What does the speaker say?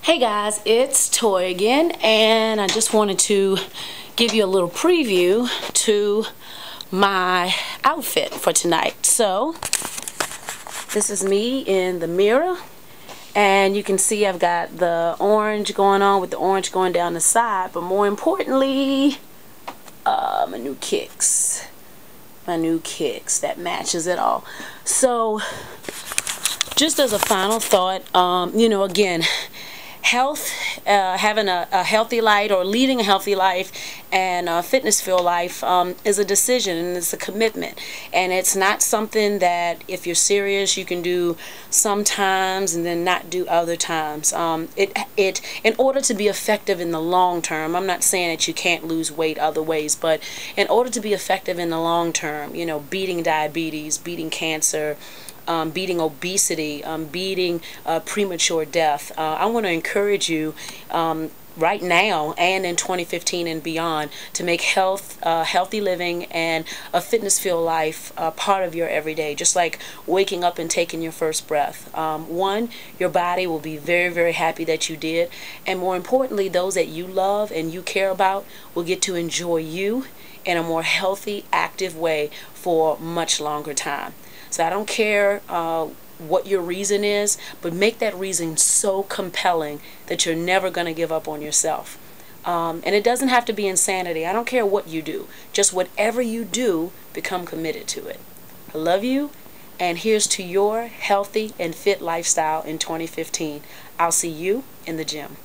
Hey guys, it's Toy again, and I just wanted to give you a little preview to my outfit for tonight. So, this is me in the mirror, and you can see I've got the orange going on with the orange going down the side, but more importantly, my new kicks. My new kicks, that matches it all. So, just as a final thought, again, health, having a healthy life or leading a healthy life and a fitness-filled life is a decision, and it's a commitment, and it's not something that if you're serious you can do sometimes and then not do other times. In order to be effective in the long term, I'm not saying that you can't lose weight other ways, but in order to be effective in the long term, beating diabetes, beating cancer, beating obesity, beating premature death, I want to encourage you right now and in 2015 and beyond to make healthy living and a fitness-filled life part of your everyday, just like waking up and taking your first breath. One, your body will be very, very happy that you did, and more importantly, those that you love and you care about will get to enjoy you in a more healthy, active way for much longer time. So I don't care what your reason is, but make that reason so compelling that you're never going to give up on yourself. And it doesn't have to be insanity. I don't care what you do. Just whatever you do, become committed to it. I love you, and here's to your healthy and fit lifestyle in 2015. I'll see you in the gym.